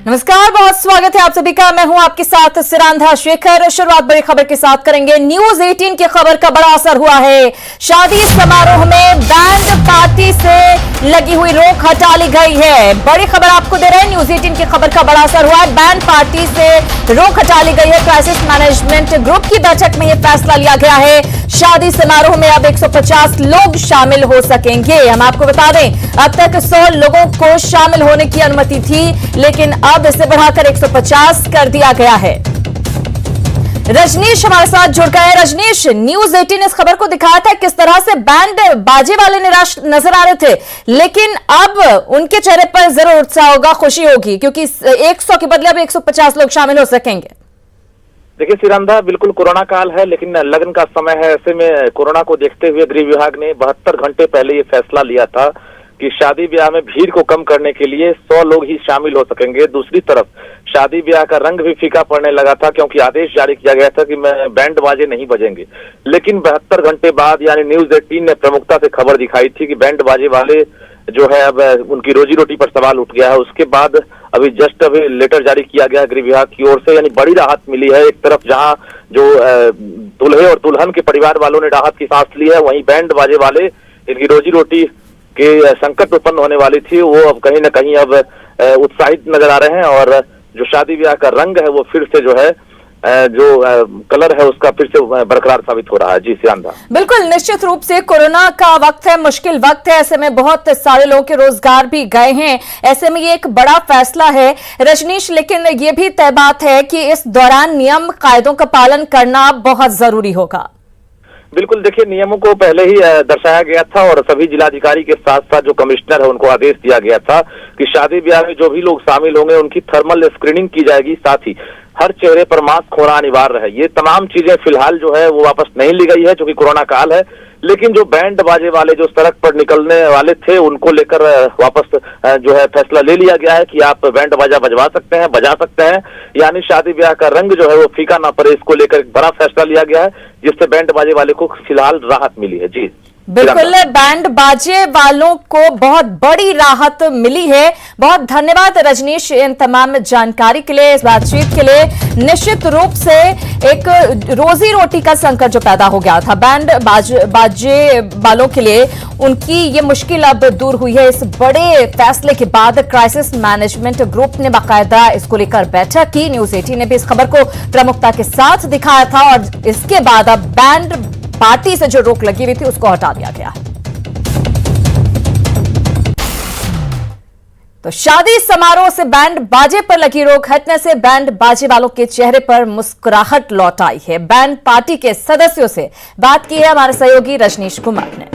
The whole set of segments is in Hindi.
नमस्कार, बहुत स्वागत है आप सभी का। मैं हूं आपके साथ सिरांधा शेखर। शुरुआत बड़ी खबर के साथ करेंगे। न्यूज 18 की खबर का बड़ा असर हुआ है। शादी समारोह में बैंड पार्टी से लगी हुई रोक हटा ली गई है। बड़ी खबर आपको दे रहे हैं। न्यूज 18 की खबर का बड़ा असर हुआ है। बैंड पार्टी से रोक हटा ली गई है। क्राइसिस मैनेजमेंट ग्रुप की बैठक में यह फैसला लिया गया है। शादी समारोह में अब 150 लोग शामिल हो सकेंगे। हम आपको बता दें, अब तक 100 लोगों को शामिल होने की अनुमति थी, लेकिन अब इसे बढ़ाकर 150 कर दिया गया है। रजनीश हमारे साथ जुड़ गए। रजनीश, न्यूज 18 ने इस खबर को दिखाया था किस तरह से बैंड बाजे वाले निराश नजर आ रहे थे, लेकिन अब उनके चेहरे पर जरूर उत्साह होगा, खुशी होगी, क्योंकि 100 के बदले अब 150 लोग शामिल हो सकेंगे। देखिए सिरंधा, बिल्कुल कोरोना काल है, लेकिन लगन का समय है। ऐसे में कोरोना को देखते हुए गृह विभाग ने 72 घंटे पहले ये फैसला लिया था कि शादी ब्याह में भीड़ को कम करने के लिए 100 लोग ही शामिल हो सकेंगे। दूसरी तरफ शादी ब्याह का रंग भी फीका पड़ने लगा था, क्योंकि आदेश जारी किया गया था कि बैंड बाजे नहीं बजेंगे। लेकिन 72 घंटे बाद यानी न्यूज 18 ने प्रमुखता से खबर दिखाई थी कि बैंड बाजे वाले जो है अब उनकी रोजी रोटी पर सवाल उठ गया है। उसके बाद अभी लेटर जारी किया गया गृह विभाग की ओर से, यानी बड़ी राहत मिली है। एक तरफ जहां जो दूल्हे और दुल्हन के परिवार वालों ने राहत की सांस ली है, वहीं बैंड बाजे वाले इनकी रोजी रोटी के संकट उत्पन्न होने वाली थी, वो अब कहीं ना कहीं अब उत्साहित नजर आ रहे हैं। और जो शादी ब्याह का रंग है वो फिर से जो है जो कलर है उसका फिर से बरकरार साबित हो रहा है। जी सिरंधा, बिल्कुल निश्चित रूप से कोरोना का वक्त है, मुश्किल वक्त है, ऐसे में बहुत सारे लोगों के रोजगार भी गए हैं। ऐसे में ये एक बड़ा फैसला है रजनीश, लेकिन ये भी तय बात है कि इस दौरान नियम कायदों का पालन करना बहुत जरूरी होगा। बिल्कुल, देखिए नियमों को पहले ही दर्शाया गया था और सभी जिलाधिकारी के साथ साथ जो कमिश्नर है उनको आदेश दिया गया था कि शादी ब्याह में जो भी लोग शामिल होंगे उनकी थर्मल स्क्रीनिंग की जाएगी, साथ ही हर चेहरे पर मास्क होना अनिवार्य है। ये तमाम चीजें फिलहाल जो है वो वापस नहीं ली गई है, क्योंकि कोरोना काल है। लेकिन जो बैंड बाजे वाले जो सड़क पर निकलने वाले थे उनको लेकर वापस जो है फैसला ले लिया गया है कि आप बैंड बाजा बजवा सकते हैं, बजा सकते हैं, यानी शादी ब्याह का रंग जो है वो फीका ना पड़े। इसको लेकर एक बड़ा फैसला लिया गया है, जिससे बैंड बाजे वाले को फिलहाल राहत मिली है। जी बिल्कुल, बैंड बाजे वालों को बहुत बड़ी राहत मिली है। बहुत धन्यवाद रजनीश इन तमाम जानकारी के लिए, इस बातचीत के लिए। निश्चित रूप से एक रोजी रोटी का संकट जो पैदा हो गया था बैंड बाजे वालों के लिए, उनकी ये मुश्किल अब दूर हुई है। इस बड़े फैसले के बाद क्राइसिस मैनेजमेंट ग्रुप ने बाकायदा इसको लेकर बैठक की। न्यूज 18 ने भी इस खबर को प्रमुखता के साथ दिखाया था और इसके बाद अब बैंड पार्टी से जो रोक लगी हुई थी उसको हटा दिया गया। तो शादी समारोह से बैंड बाजे पर लगी रोक हटने से बैंड बाजे वालों के चेहरे पर मुस्कुराहट लौट आई है। बैंड पार्टी के सदस्यों से बात की है हमारे सहयोगी रजनीश कुमार ने।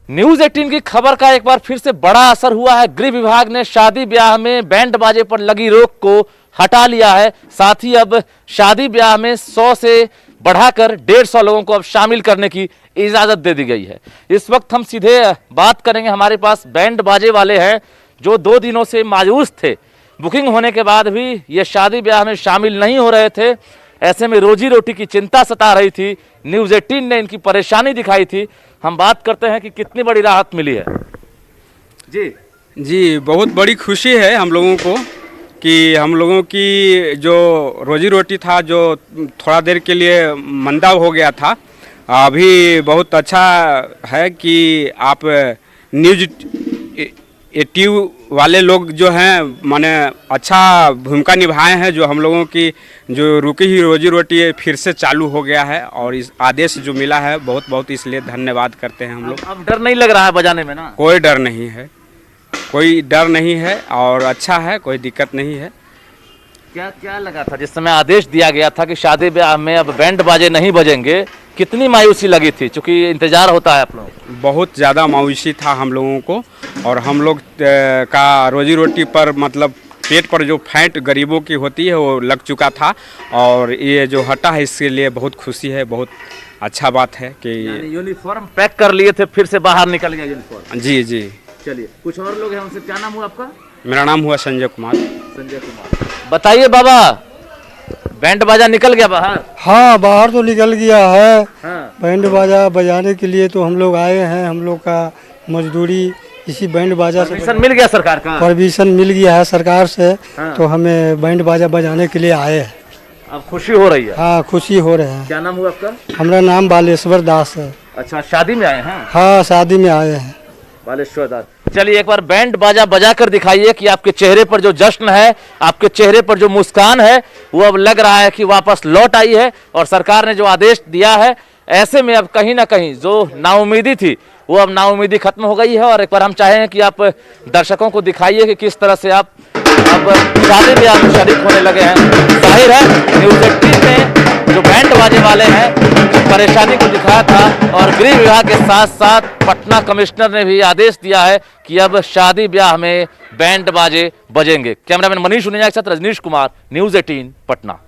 न्यूज 18 की खबर का एक बार फिर से बड़ा असर हुआ है। गृह विभाग ने शादी ब्याह में बैंड बाजे पर लगी रोक को हटा लिया है। साथ ही अब शादी ब्याह में 100 से बढ़ाकर 150 लोगों को अब शामिल करने की इजाजत दे दी गई है। इस वक्त हम सीधे बात करेंगे, हमारे पास बैंड बाजे वाले हैं जो 2 दिनों से मायूस थे। बुकिंग होने के बाद भी ये शादी ब्याह में शामिल नहीं हो रहे थे। ऐसे में रोजी रोटी की चिंता सता रही थी। न्यूज 18 ने इनकी परेशानी दिखाई थी। हम बात करते हैं कि कितनी बड़ी राहत मिली है। जी, बहुत बड़ी खुशी है हम लोगों को कि हम लोगों की जो रोजी रोटी था, जो थोड़ा देर के लिए मंदा हो गया था, अभी बहुत अच्छा है कि आप न्यूज 18 वाले लोग जो हैं माने अच्छा भूमिका निभाए हैं। जो हम लोगों की जो रुकी हुई रोजी रोटी है फिर से चालू हो गया है और इस आदेश जो मिला है बहुत बहुत इसलिए धन्यवाद करते हैं हम लोग। अब डर नहीं लग रहा है बजाने में ना? कोई डर नहीं है, कोई डर नहीं है और अच्छा है, कोई दिक्कत नहीं है। क्या लगा था जिस समय आदेश दिया गया था कि शादी ब्याह में अब बैंड बाजे नहीं बजेंगे? कितनी मायूसी लगी थी, क्योंकि इंतजार होता है आप लोग? बहुत ज़्यादा मायूसी था हम लोगों को, और हम लोग का रोजी रोटी पर मतलब पेट पर जो फैट गरीबों की होती है वो लग चुका था, और ये जो हटा है इसके लिए बहुत खुशी है। बहुत अच्छा बात है कि यूनिफॉर्म पैक कर लिए थे, फिर से बाहर निकल गया यूनिफॉर्म। जी। चलिए, कुछ और लोग हैं उनसे। क्या नाम हुआ आपका? मेरा नाम हुआ संजय कुमार। संजय कुमार, बताइए बाबा, बैंड बाजा निकल गया बाहर? हाँ, बाहर तो निकल गया है। हाँ। बैंड बाजा बजाने के लिए तो हम लोग आए हैं। हम लोग का मजदूरी इसी बैंड बाजा से परमिशन मिल गया सरकार का? परमिशन मिल गया है सरकार से। हाँ। तो हमें बैंड बाजा बजाने के लिए आए हैं। अब खुशी हो रही है? हाँ, खुशी हो रहे हैं। क्या नाम हुआ आपका? हमारा नाम बालेश्वर दास है। अच्छा, शादी में आए हैं? हाँ, शादी में आए हैं। बालेश्वर दास, चलिए एक बार बैंड बाजा बजा कर दिखाइए कि आपके चेहरे पर जो जश्न है, आपके चेहरे पर जो मुस्कान है, वो अब लग रहा है कि वापस लौट आई है और सरकार ने जो आदेश दिया है, ऐसे में अब कहीं ना कहीं जो नाउमीदी थी वो अब नाउमीदी खत्म हो गई है। और एक बार हम चाहें कि आप दर्शकों को दिखाइए कि किस तरह से आप अब शादी ब्याह में शरीक होने लगे हैं। जाहिर है न्यूज़ 18 में जो बैंड बाजे वाले हैं परेशानी को दिखाया था और गृह विभाग के साथ साथ पटना कमिश्नर ने भी आदेश दिया है कि अब शादी ब्याह में बैंड बाजे बजेंगे। कैमरामैन मनीष उनिया के साथ रजनीश कुमार, न्यूज़ 18 पटना।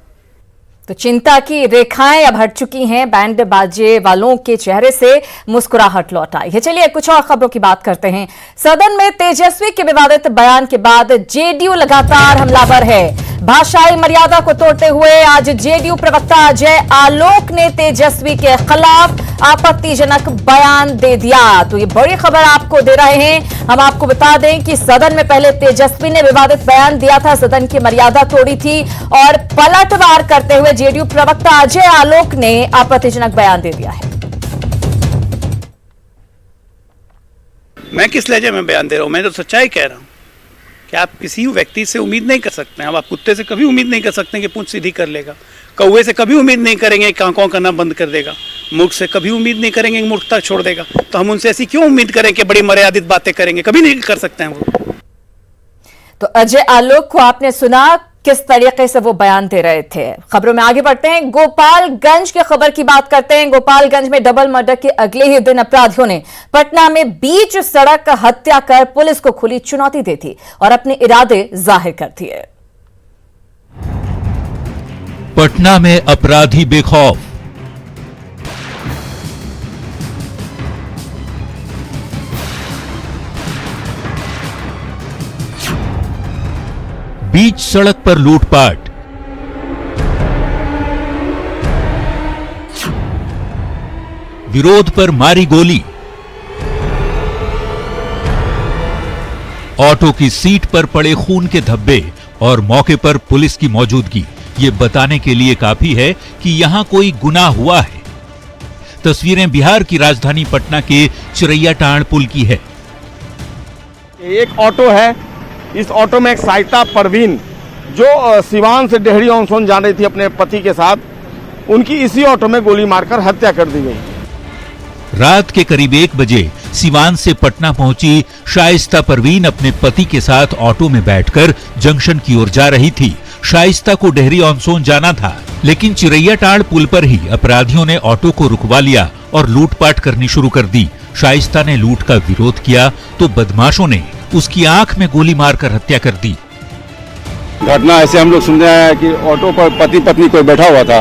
तो चिंता की रेखाएं अब हट चुकी हैं, बैंड बाजे वालों के चेहरे से मुस्कुराहट लौट आई है। चलिए कुछ और खबरों की बात करते हैं। सदन में तेजस्वी के विवादित बयान के बाद जेडीयू लगातार हमलावर है। भाषाई मर्यादा को तोड़ते हुए आज जेडीयू प्रवक्ता अजय आलोक ने तेजस्वी के खिलाफ आपत्तिजनक बयान दे दिया। तो ये बड़ी खबर आपको दे रहे हैं। हम आपको बता दें कि सदन में पहले तेजस्वी ने विवादित बयान दिया था, सदन की मर्यादा तोड़ी थी और पलटवार करते हुए जेडीयू प्रवक्ता अजय आलोक ने आपत्तिजनक बयान दे दिया है। मैं किस लहजे में बयान दे रहा हूं? मैं तो सच्चाई कह रहा हूं कि आप किसी व्यक्ति से उम्मीद नहीं कर सकते हैं। आप कुत्ते से कभी उम्मीद नहीं कर सकते कि पूंछ सीधी कर लेगा। कौवे से कभी उम्मीद नहीं करेंगे कि कांकों करना बंद कर देगा। मूर्ख से कभी उम्मीद नहीं करेंगे कि मूर्खता छोड़ देगा। तो हम उनसे ऐसी क्यों उम्मीद करें कि बड़ी मर्यादित बातें करेंगे? कभी नहीं कर सकते हैं वो। तो अजय आलोक को आपने सुना किस तरीके से वो बयान दे रहे थे। खबरों में आगे बढ़ते हैं। गोपालगंज की खबर की बात करते हैं। गोपालगंज में डबल मर्डर के अगले ही दिन अपराधियों ने पटना में बीच सड़क हत्या कर पुलिस को खुली चुनौती दी थी और अपने इरादे जाहिर कर दिए। पटना में अपराधी बेखौफ। बीच सड़क पर लूटपाट। विरोध पर मारी गोली। ऑटो की सीट पर पड़े खून के धब्बे और मौके पर पुलिस की मौजूदगी ये बताने के लिए काफी है कि यहां कोई गुनाह हुआ है। तस्वीरें बिहार की राजधानी पटना के चिरैयाटांड़ पुल की है। एक ऑटो है, इस ऑटो में एक साइता परवीन जो सिवान से डेहरी ऑनसोन जा रही थी अपने पति के साथ, उनकी इसी ऑटो में गोली मारकर हत्या कर दी गई। रात के करीब 1 बजे सिवान से पटना पहुंची शाइस्ता परवीन अपने पति के साथ ऑटो में बैठकर जंक्शन की ओर जा रही थी। शाइस्ता को डेहरी ऑनसोन जाना था, लेकिन चिरैयाटांड़ पुल पर ही अपराधियों ने ऑटो को रुकवा लिया और लूटपाट करनी शुरू कर दी। शाइस्ता ने लूट का विरोध किया तो बदमाशों ने उसकी आंख में गोली मारकर हत्या कर दी। घटना ऐसे हम लोग सुन रहे हैं कि ऑटो पर पति पत्नी कोई बैठा हुआ था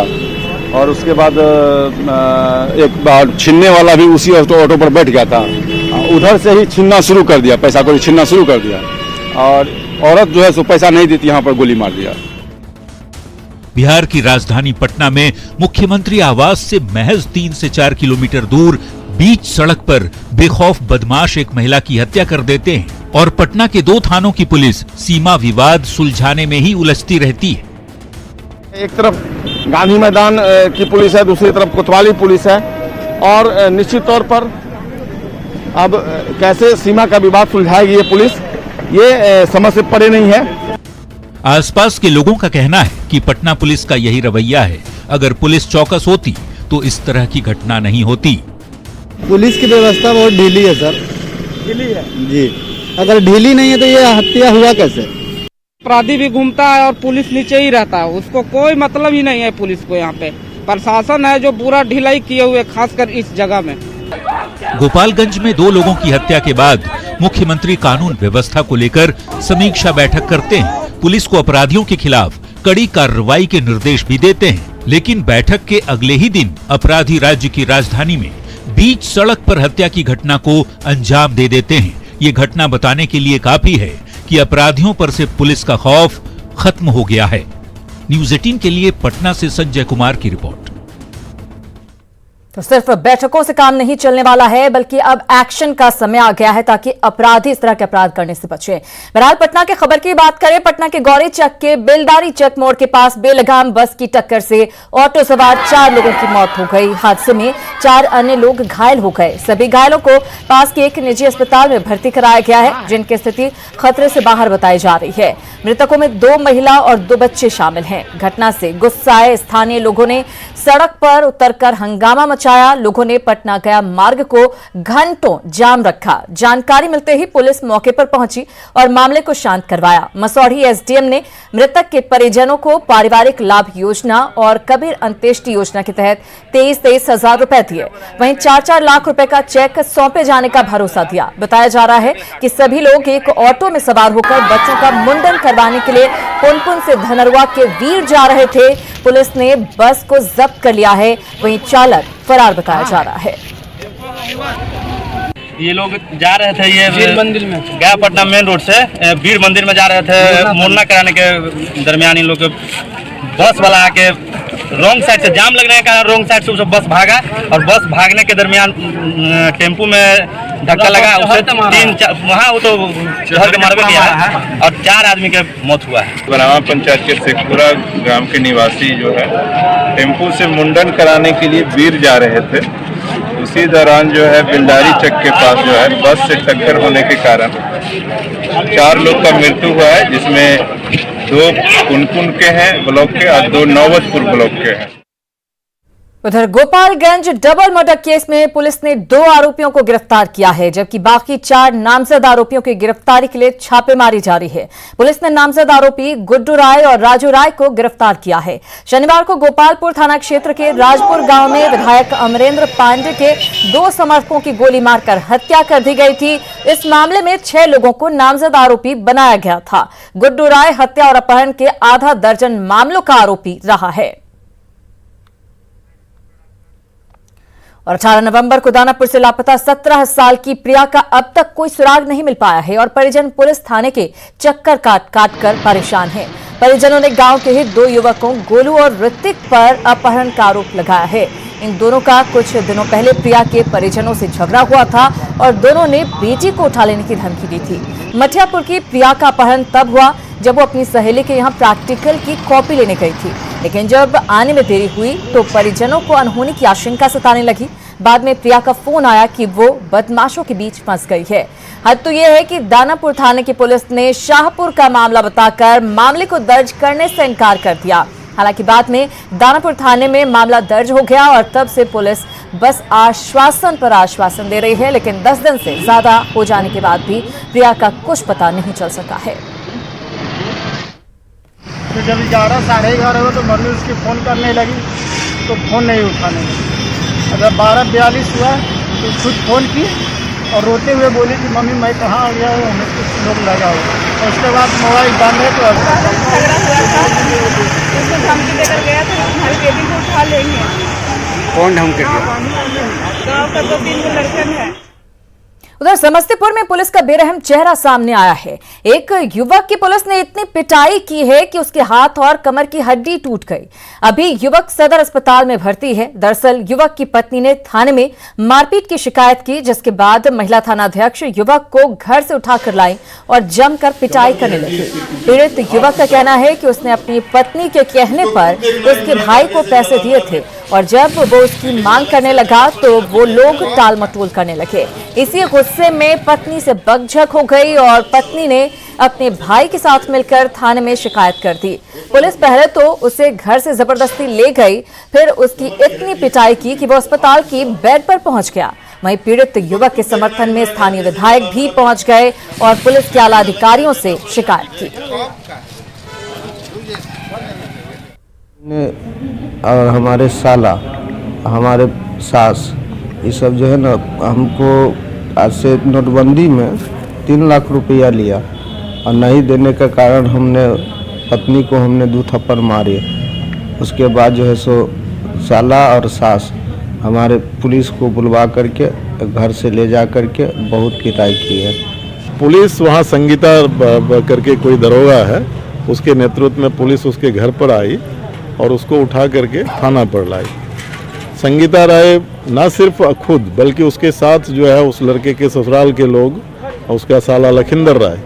और उसके बाद एक बार छीनने वाला भी उसी ऑटो पर बैठ गया था। उधर से ही छीनना शुरू कर दिया, पैसा को छीनना शुरू कर दिया और औरत जो है सो पैसा नहीं देती, यहाँ पर गोली मार दिया। बिहार की राजधानी पटना में मुख्यमंत्री आवास से महज 3 से 4 किलोमीटर दूर बीच सड़क पर बेखौफ बदमाश एक महिला की हत्या कर देते हैं और पटना के 2 थानों की पुलिस सीमा विवाद सुलझाने में ही उलझती रहती है। एक तरफ गांधी मैदान की पुलिस है, दूसरी तरफ कोतवाली पुलिस है और निश्चित तौर पर अब कैसे सीमा का विवाद सुलझाएगी ये पुलिस, ये समझ से परे नहीं है। आसपास के लोगों का कहना है कि पटना पुलिस का यही रवैया है। अगर पुलिस चौकस होती तो इस तरह की घटना नहीं होती। पुलिस की व्यवस्था बहुत ढीली है सर। ढीली है जी, अगर ढीली नहीं है तो ये हत्या हुआ कैसे? अपराधी भी घूमता है और पुलिस नीचे ही रहता है, उसको कोई मतलब ही नहीं है। पुलिस को यहाँ पे प्रशासन है जो पूरा ढिलाई किए हुए, खासकर इस जगह में। गोपालगंज में 2 लोगों की हत्या के बाद मुख्यमंत्री कानून व्यवस्था को लेकर समीक्षा बैठक करते हैं। पुलिस को अपराधियों के खिलाफ कड़ी कार्रवाई के निर्देश भी देते हैं, लेकिन बैठक के अगले ही दिन अपराधी राज्य की राजधानी में बीच सड़क पर हत्या की घटना को अंजाम दे देते हैं। ये घटना बताने के लिए काफी है कि अपराधियों पर से पुलिस का खौफ खत्म हो गया है। न्यूज़ 18 के लिए पटना से संजय कुमार की रिपोर्ट। तो सिर्फ बैठकों से काम नहीं चलने वाला है, बल्कि अब एक्शन का समय आ गया है ताकि अपराधी इस तरह के अपराध करने से बचे। बहरहाल पटना के खबर की बात करें, पटना के गौरी चक के बेलदारी चक मोड़ के पास बेलगाम बस की टक्कर से ऑटो सवार 4 लोगों की मौत हो गई। हादसे में 4 अन्य लोग घायल हो गए। सभी घायलों को पास के एक निजी अस्पताल में भर्ती कराया गया है, जिनकी स्थिति खतरे से बाहर बताई जा रही है। मृतकों में 2 महिला और 2 बच्चे शामिल हैं। घटना से गुस्साए स्थानीय लोगों ने सड़क पर उतरकर हंगामा मचाया। लोगों ने पटना गया मार्ग को घंटों जाम रखा। जानकारी मिलते ही पुलिस मौके पर पहुंची और मामले को शांत करवाया। मसौढ़ी एसडीएम ने मृतक के परिजनों को पारिवारिक लाभ योजना और कबीर अंत्येष्टि योजना के तहत 23 हजार रुपए दिए। वहीं 4-4 लाख रुपए का चेक सौंपे जाने का भरोसा दिया। बताया जा रहा है कि सभी लोग एक ऑटो में सवार होकर बच्चों का मुंडन करवाने के लिए पुनपुन से धनरवा के वीर जा रहे थे। पुलिस ने बस को जब्त कर लिया है, वहीं चालक फरार बताया जा रहा है। ये लोग जा रहे थे ये वीर मंदिर में, गया पटना मेन रोड से वीर मंदिर में जा रहे थे। मुन्ना कराने के दरमियान इन लोग के बस वाला आके रॉन्ग साइड से जाम लगने के कारण रॉन्ग साइड से बस भागा और बस भागने के दरमियान टेम्पू में धक्का लगा। उससे 3-4 वहाँ वो तो घर के मारवे गया है और 4 आदमी के मौत हुआ है। बनावा पंचायत के शेखपुरा ग्राम के निवासी जो है टेम्पू से मुंडन कराने के लिए वीर जा रहे थे। उसी दौरान जो है बेलदारी चक के पास जो है बस से टक्कर होने के कारण 4 लोग का मृत्यु हुआ है, जिसमें 2 पुनपुन के हैं ब्लॉक के और 2 नौबतपुर ब्लॉक के हैं। उधर गोपालगंज डबल मर्डर केस में पुलिस ने 2 आरोपियों को गिरफ्तार किया है, जबकि बाकी 4 नामजद आरोपियों की गिरफ्तारी के लिए छापेमारी जारी है। पुलिस ने नामजद आरोपी गुड्डू राय और राजू राय को गिरफ्तार किया है। शनिवार को गोपालपुर थाना क्षेत्र के राजपुर गांव में विधायक अमरेंद्र पांडे के 2 समर्थकों की गोली मारकर हत्या कर दी गई थी। इस मामले में 6 लोगों को नामजद आरोपी बनाया गया था। गुड्डू राय हत्या और अपहरण के आधा दर्जन मामलों का आरोपी रहा है। और 18 नवंबर को दानापुर से लापता 17 साल की प्रिया का अब तक कोई सुराग नहीं मिल पाया है और परिजन पुलिस थाने के चक्कर काट कर परेशान हैं। परिजनों ने गांव के ही 2 युवकों गोलू और ऋतिक पर अपहरण का आरोप लगाया है। इन दोनों का कुछ दिनों पहले प्रिया के परिजनों से झगड़ा हुआ था और दोनों ने बेटी को उठा लेने की धमकी दी थी। मठियापुर की प्रिया का अपहरण तब हुआ जब वो अपनी सहेली के यहाँ प्रैक्टिकल की कॉपी लेने गई थी, लेकिन जब आने में देरी हुई तो परिजनों को अनहोनी की आशंका सताने लगी। बाद में प्रिया का फोन आया कि वो बदमाशों के बीच फंस गई है। हद तो यह है कि दानापुर थाने की पुलिस ने शाहपुर का मामला बताकर मामले को दर्ज करने से इनकार कर दिया। हालांकि बाद में दानापुर थाने में मामला दर्ज हो गया और तब से पुलिस बस आश्वासन पर आश्वासन दे रही है, लेकिन 10 दिन से ज्यादा हो जाने के बाद भी प्रिया का कुछ पता नहीं चल सका है। तो जब 11 साढ़े 11 हुआ तो मम्मी उसकी फ़ोन करने लगी तो फ़ोन नहीं उठाने लगी। जब 12:42 हुआ तो खुद फ़ोन की और रोते हुए बोली कि मम्मी मैं कहाँ आ गया हूँ, हमें कुछ लोग लगा हुआ। और उसके बाद मोबाइल बंद है तो धमकी देकर गया था हमारी बेटी को उठा लेंगे। कौन धमकी दिया? गाँव का 2-3 लड़कन है। उधर समस्तीपुर में पुलिस का बेरहम चेहरा सामने आया है। एक युवक की पुलिस ने इतनी पिटाई की है कि उसके हाथ और कमर की हड्डी टूट गई। अभी युवक सदर अस्पताल में भर्ती है। दरअसल युवक की पत्नी ने थाने में मारपीट की शिकायत की, जिसके बाद महिला थानाध्यक्ष युवक को घर से उठाकर लाई और जमकर पिटाई करने लगी। पीड़ित युवक का कहना है कि उसने अपनी पत्नी के कहने पर उसके भाई को पैसे दिए थे और जब वो उसकी मांग करने लगा तो वो लोग टाल मटोल करने लगे। इसी गुस्से में पत्नी से बकझक हो गई और पत्नी ने अपने भाई के साथ मिलकर थाने में शिकायत कर दी। पुलिस पहले तो उसे घर से जबरदस्ती ले गई, फिर उसकी इतनी पिटाई की कि वो अस्पताल की बेड पर पहुंच गया। वहीं पीड़ित युवक के समर्थन में स्थानीय विधायक भी पहुंच गए और पुलिस के आला अधिकारियों से शिकायत की। और हमारे साला, हमारे सास, ये सब जो है ना, हमको आज से नोटबंदी में 3 लाख रुपया लिया और नहीं देने का कारण हमने पत्नी को 2 थप्पड़ मारे। उसके बाद जो है सो साला और सास हमारे पुलिस को बुलवा करके घर से ले जा करके बहुत पिटाई की है। पुलिस वहाँ संगीता करके कोई दरोगा है, उसके नेतृत्व में पुलिस उसके घर पर आई और उसको उठा करके थाना पर लाई। संगीता राय ना सिर्फ खुद बल्कि उसके साथ जो है उस लड़के के ससुराल के लोग, उसका साला लखिंदर राय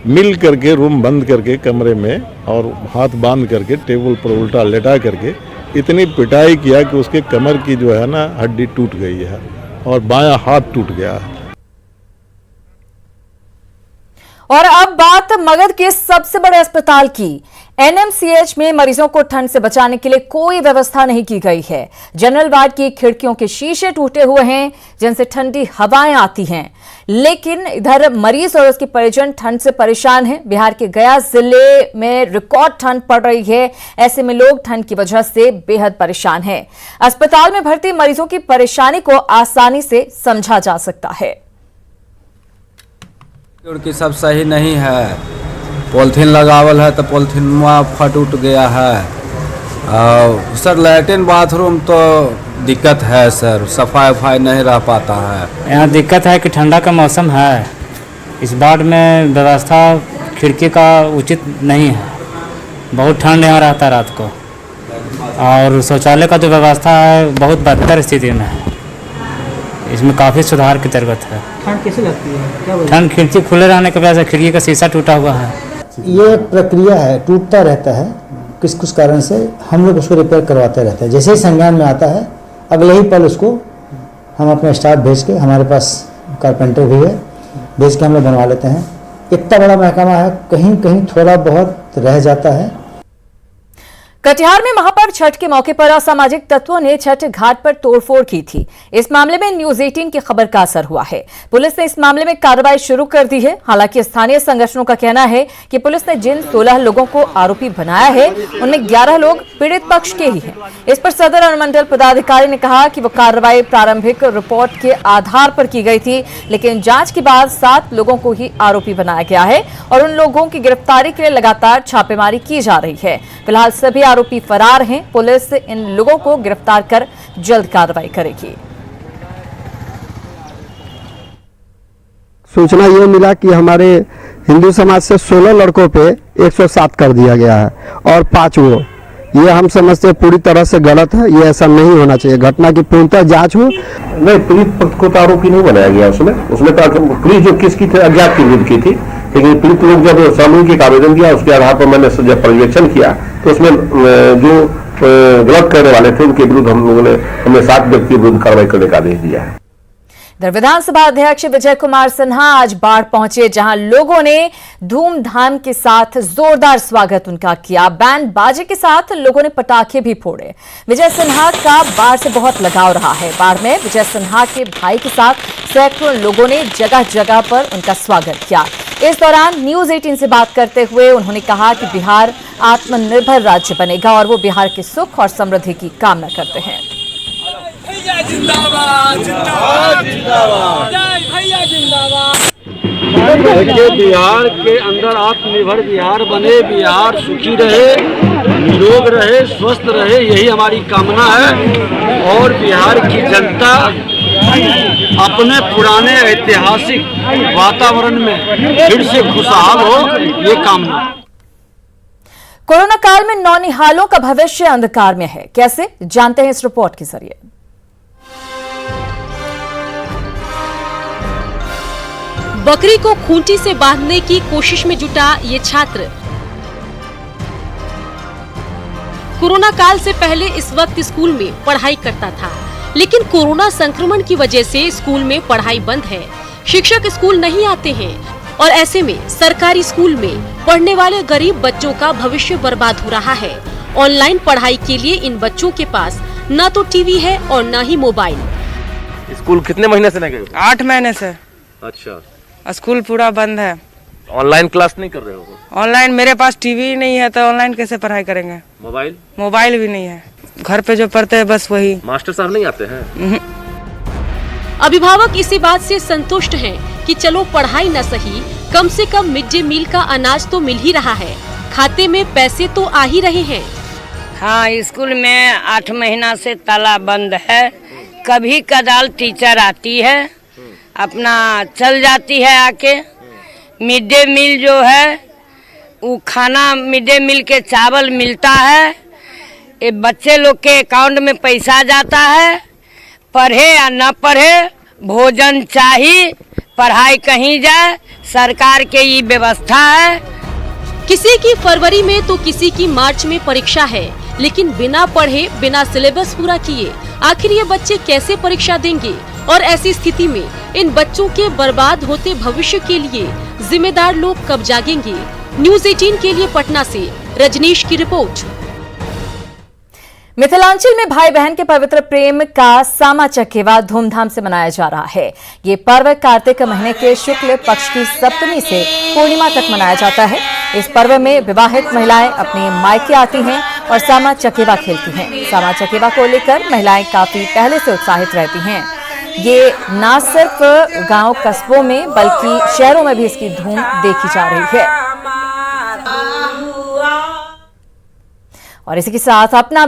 मिल करके रूम बंद करके कमरे में और हाथ बांध करके टेबल पर उल्टा लेटा करके इतनी पिटाई किया कि उसके कमर की जो है ना हड्डी टूट गई है और बायां हाथ टूट गया है। और अब बात मगध के सबसे बड़े अस्पताल की। एनएमसीएच में मरीजों को ठंड से बचाने के लिए कोई व्यवस्था नहीं की गई है। जनरल वार्ड की खिड़कियों के शीशे टूटे हुए हैं जिनसे ठंडी हवाएं आती हैं, लेकिन इधर मरीज और उसके परिजन ठंड से परेशान हैं। बिहार के गया जिले में रिकॉर्ड ठंड पड़ रही है, ऐसे में लोग ठंड की वजह से बेहद परेशान हैं। अस्पताल में भर्ती मरीजों की परेशानी को आसानी से समझा जा सकता है। की सब सही नहीं है, पॉलिथीन लगावल है तो पॉलिथीन फट उठ गया है। और सर लैट्रिन बाथरूम तो दिक्कत है सर, सफाई वफाई नहीं रह पाता है। यहाँ दिक्कत है कि ठंडा का मौसम है, इस वार्ड में व्यवस्था खिड़की का उचित नहीं है, बहुत ठंड यहाँ रहता है रात को। और शौचालय का जो व्यवस्था है बहुत बदतर स्थिति में है, इसमें काफ़ी सुधार की जरूरत है। ठंड कैसे लगती है, क्या ठंड खिड़की खुले रहने की वजह से खिड़की का शीशा टूटा हुआ है। ये एक प्रक्रिया है, टूटता रहता है किस कुछ कारण से, हम लोग उसको रिपेयर करवाते रहते हैं। जैसे ही संज्ञान में आता है अगले ही पल उसको हम अपने स्टाफ भेज के, हमारे पास कारपेंटर भी है, भेज के हम लोग बनवा लेते हैं। इतना बड़ा महकमा है, कहीं कहीं थोड़ा बहुत रह जाता है। कटिहार में महापर्व छठ के मौके पर असामाजिक तत्वों ने छठ घाट पर तोड़फोड़ की थी। इस मामले में न्यूज 18 की खबर का असर हुआ है। पुलिस ने इस मामले में कार्रवाई शुरू कर दी है। हालांकि स्थानीय संगठनों का कहना है कि पुलिस ने जिन 16 लोगों को आरोपी बनाया है उनमें 11 लोग पीड़ित पक्ष के ही हैं। इस पर सदर अनुमंडल पदाधिकारी ने कहा कि वो कार्रवाई प्रारंभिक रिपोर्ट के आधार पर की गई थी, लेकिन जांच के बाद 7 लोगों को ही आरोपी बनाया गया है और उन लोगों की गिरफ्तारी के लिए लगातार छापेमारी की जा रही है। फिलहाल सभी आरोपी फरार हैं। पुलिस इन लोगों को गिरफ्तार कर जल्द कार्रवाई करेगी। सूचना ये मिला कि हमारे हिंदू समाज से 16 लड़कों पे 107 कर दिया गया है और 5 वो, ये हम समझते हैं पूरी तरह से गलत है। ये ऐसा नहीं होना चाहिए। घटना की पूर्णतः जांच हो। नहीं, पीड़ित पक्ष को तो आरोपी नहीं बनाया गया। उसमें तो पुलिस जो किसकी थी, अज्ञात की विरुद्ध की थी, लेकिन पीड़ित लोग जब सामूहिक आवेदन दिया उसके आधार पर मैंने जब पर्यवेक्षण किया तो उसमें जो गलत करने वाले थे उनके विरुद्ध हमने 7 व्यक्ति विरुद्ध कार्रवाई करने का आदेश दिया है। इधर विधानसभा अध्यक्ष विजय कुमार सिन्हा आज बाढ़ पहुंचे, जहां लोगों ने धूमधाम के साथ जोरदार स्वागत उनका किया। बैंड बाजे के साथ लोगों ने पटाखे भी फोड़े। विजय सिन्हा का बाढ़ से बहुत लगाव रहा है। बाढ़ में विजय सिन्हा के भाई के साथ सैकड़ों लोगों ने जगह जगह पर उनका स्वागत किया। इस दौरान न्यूज 18 से बात करते हुए उन्होंने कहा कि बिहार आत्मनिर्भर राज्य बनेगा और वो बिहार के सुख और समृद्धि की कामना करते हैं। जिंदाबाद जिंदाबाद जिंदाबाद भैया जिंदाबाद। देखिए, बिहार के अंदर आत्मनिर्भर बिहार बने, बिहार सुखी रहे, निरोग रहे, स्वस्थ रहे, यही हमारी कामना है। और बिहार की जनता अपने पुराने ऐतिहासिक वातावरण में फिर से खुशहाल हो, ये कामना। कोरोना काल में नौनिहालों का भविष्य अंधकार में है, कैसे जानते हैं इस रिपोर्ट के जरिए। बकरी को खूंटी से बांधने की कोशिश में जुटा ये छात्र कोरोना काल से पहले इस वक्त स्कूल में पढ़ाई करता था, लेकिन कोरोना संक्रमण की वजह से स्कूल में पढ़ाई बंद है। शिक्षक स्कूल नहीं आते हैं और ऐसे में सरकारी स्कूल में पढ़ने वाले गरीब बच्चों का भविष्य बर्बाद हो रहा है। ऑनलाइन पढ़ाई के लिए इन बच्चों के पास न तो टीवी है और न ही मोबाइल। स्कूल कितने महीने से नहीं गए? 8 महीने से। अच्छा, स्कूल पूरा बंद है। ऑनलाइन क्लास नहीं कर रहे हो? ऑनलाइन मेरे पास टीवी नहीं है तो ऑनलाइन कैसे पढ़ाई करेंगे? मोबाइल? मोबाइल भी नहीं है। घर पे जो पढ़ते हैं बस वही। मास्टर साहब नहीं आते हैं? अभिभावक इसी बात से संतुष्ट हैं कि चलो पढ़ाई न सही, कम से कम मिड डे मील का अनाज तो मिल ही रहा है, खाते में पैसे तो आ ही रहे हैं। हाँ, स्कूल में 8 महीना से ताला बंद है। कभी कदाल टीचर आती है, अपना चल जाती है आके। मिड डे मील जो है वो खाना मिड डे मील के चावल मिलता है, ये बच्चे लोग के अकाउंट में पैसा जाता है, पढ़े या न पढ़े भोजन चाहिए, पढ़ाई कहीं जाए, सरकार के ये व्यवस्था है। किसी की फरवरी में तो किसी की मार्च में परीक्षा है, लेकिन बिना पढ़े बिना सिलेबस पूरा किए आखिर ये बच्चे कैसे परीक्षा देंगे? और ऐसी स्थिति में इन बच्चों के बर्बाद होते भविष्य के लिए जिम्मेदार लोग कब जागेंगे? न्यूज़ 18 के लिए पटना से रजनीश की रिपोर्ट। मिथिलांचल में भाई बहन के पवित्र प्रेम का सामा चकेवा धूमधाम से मनाया जा रहा है। ये पर्व कार्तिक महीने के शुक्ल पक्ष की सप्तमी से पूर्णिमा तक मनाया जाता है। इस पर्व में विवाहित महिलाएं अपने मायके आती हैं और सामा चकेवा खेलती हैं। सामा चकेवा को लेकर महिलाएं काफी पहले से उत्साहित रहती हैं। ये न सिर्फ गांव कस्बों में बल्कि शहरों में भी इसकी धूम देखी जा रही है। और इसी के साथ अपना